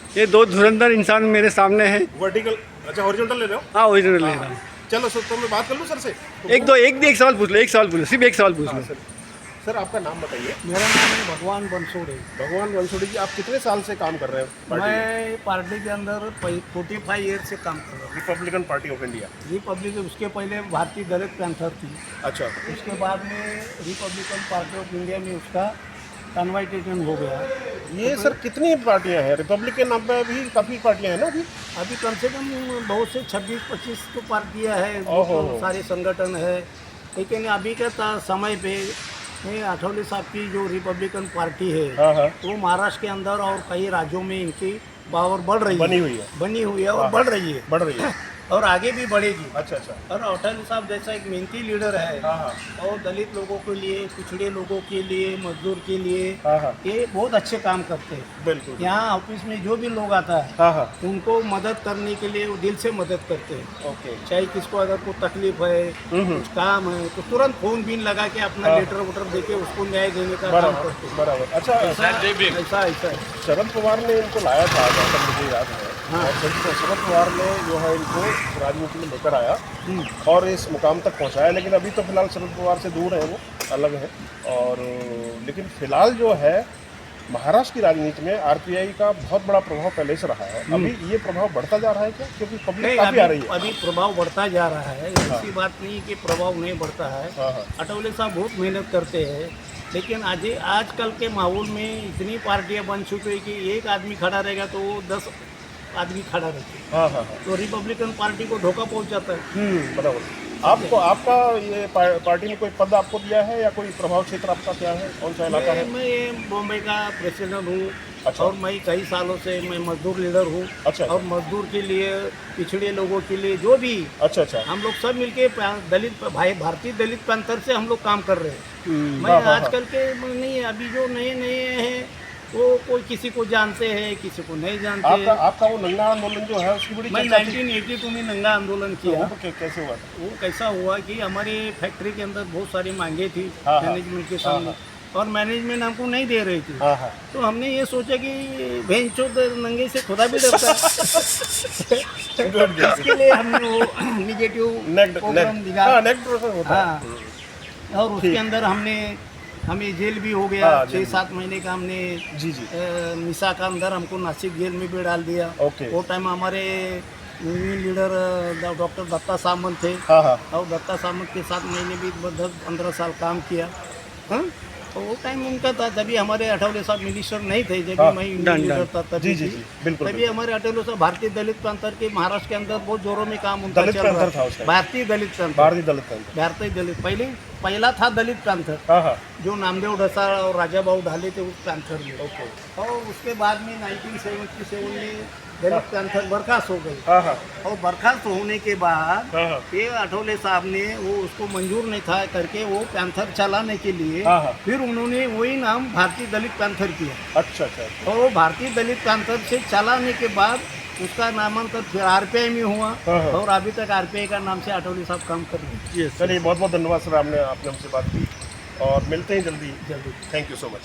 ये दो धुरंधर इंसान मेरे सामने हैं। वर्टिकल, अच्छा हॉरिजॉन्टल ले रहे हो? हाँ ओरिजिनल ले रहा हूँ। चलो सर, तो मैं बात कर लूँ सर से? एक सवाल पूछ लो, सिर्फ एक सवाल पूछ लो। सर आपका नाम बताइए। मेरा नाम है भगवान बनसोड़े। भगवान बनसोड़ी जी, आप कितने साल से काम कर रहे हैं पार्टी में? मैं पार्टी के अंदर 45 ईयर से काम कर रहा हूँ। Republican party of India. Republic, उसके पहले भारतीय दलित पैंथर थी। अच्छा, उसके बाद में रिपब्लिकन पार्टी ऑफ इंडिया में उसका कन्वर्टेशन हो गया। ये सर कितनी पार्टियां हैं? रिपब्लिकन नाम पे भी काफ़ी पार्टियां हैं ना अभी? अभी कम से कम बहुत से 26-25 तो पार्टियाँ हैं, ओहो। बहुत सारे संगठन है। लेकिन अभी के समय पे आठवले साहब की जो रिपब्लिकन पार्टी है, हाँ हाँ, वो महाराष्ट्र के अंदर और कई राज्यों में इनकी पावर बढ़ रही बनी है, हुई है। और बढ़ रही है बढ़ रही है। और आगे भी बढ़ेगी। अच्छा अच्छा। और अटल साहब जैसा एक मेहनती लीडर है, हाँ हाँ और दलित लोगों के लिए, पिछड़े लोगों के लिए, मजदूर के लिए हाँ हाँ, ये बहुत अच्छे काम करते हैं। बिल्कुल। यहाँ ऑफिस में जो भी लोग आता है, हाँ हाँ, उनको मदद करने के लिए वो दिल से मदद करते हैं। ओके। चाहे किसको अगर कोई तकलीफ है, कुछ काम है, तो तुरंत फोन बिन लगा के अपना हाँ। लेटर वोटर देके उसको न्याय देने का काम बराबर करते हैं। बराबर। अच्छा, ऐसा है। शरद पवार ने इनको लाया था, जहाँ तक मुझे याद है। हाँ। और शरद पवार ने जो है इनको राजनीति में लेकर आया हम्म। और इस मुकाम तक पहुंचाया। लेकिन अभी तो फिलहाल शरद पवार से दूर है, वो अलग है। और लेकिन फिलहाल जो है महाराष्ट्र की राजनीति में आरपीआई का बहुत बड़ा प्रभाव पहले से रहा है। अभी ये प्रभाव बढ़ता जा रहा है क्या? क्योंकि पब्लिक नहीं, काफी आ रही है। अभी प्रभाव बढ़ता जा रहा है, ऐसी बात नहीं कि प्रभाव नहीं बढ़ता है। हाँ हाँ, अटौले साहब बहुत मेहनत करते हैं, लेकिन आजकल के माहौल में इतनी पार्टियां बन चुकी है कि एक आदमी खड़ा रहेगा तो वो 10 आदमी खड़ा रहते हैं, हाँ हाँ हाँ, तो रिपब्लिकन पार्टी को धोखा पहुंचाता है। बराबर। आपको आपका ये पार्टी में कोई पद आपको दिया है या कोई प्रभाव क्षेत्र आपका क्या है? कौन सा इलाका है? मैं बॉम्बे का प्रेसिडेंट हूँ। अच्छा। और मैं कई सालों से मैं मजदूर लीडर हूँ। अच्छा। और मजदूर के लिए, पिछड़े लोगों के लिए, जो भी अच्छा अच्छा। हम लोग सब मिलके दलित भाई, भारतीय दलित पैंथर से हम लोग काम कर रहे हैं। मैं हाँ, हाँ, आजकल के नहीं, अभी जो नए नए हैं वो कोई किसी को जानते हैं, किसी को नहीं जानते आपका हैं। आपका वो नंगा आंदोलन जो है उसकी बड़ी मैं चर्चा थी। 1982 में नंगा आंदोलन किया। वो कैसे हुआ था? वो कैसा हुआ कि हमारे फैक्ट्री के अंदर बहुत सारी मांगे थी हाँ, हाँ। मैनेजमेंट के सामने, और मैनेजमेंट हमको नहीं दे रही थी। हाँ हाँ, तो हमने ये सोचा कि भेंचोद नंगे से खुदा भी डरता है। इसके लिए हमने वो निगेटिव प्रोग्राम दिखा। होता है। हाँ, और उसके अंदर हमें जेल भी हो गया। हाँ, जेल 6-7 महीने का हमने जी जी, मिसा का अंदर हमको नासिक जेल में भी डाल दिया। ओके। वो टाइम हमारे यूनियन लीडर डॉक्टर दत्ता सामंत थे, हाँ हाँ, और दत्ता सामंत के साथ मैंने भी 10-15 साल काम किया। हाँ, तो वो टाइम उनका था, तभी हमारे अटौले साहब मिनिस्टर नहीं थे, जब हाँ, मैं यूनियन लीडर था जी तभी जी थी। जी, बिल्कुल तभी बिल्कुल। हमारे अटौले साहब भारतीय दलित पैंथर के महाराष्ट्र के अंदर बहुत जोरों में काम उनका दलित चल रहा पैंथर था उस था। टाइम। भारतीय दलित पैंथर, भारतीय दलित पैंथर। भारतीय दलित पहला था दलित पैंथर, हाँ हाँ, जो नामदेव ढसाळ और राजा भाऊ ढाले थे उस पैंथर में। ओके। और उसके बाद में 1977 में दलित पैंथर बर्खास्त हो गई। हाँ हाँ और बर्खास्त होने के बाद हाँ हाँ, ये अटौले साहब ने वो उसको मंजूर नहीं था करके वो पैंथर चलाने के लिए हाँ हाँ, फिर उन्होंने वही नाम भारतीय दलित पैंथर किया। अच्छा अच्छा। और वो भारतीय दलित पैंथर से चलाने के बाद उसका नामांकन फिर आरपीआई में हुआ। हाँ, हाँ। और अभी तक आरपीआई का नाम से अटौले साहब काम कर रहे हैं। चलिए, बहुत बहुत धन्यवाद सर, आपने हमसे बात की और मिलते हैं जल्दी। जल्दी। Thank you so much.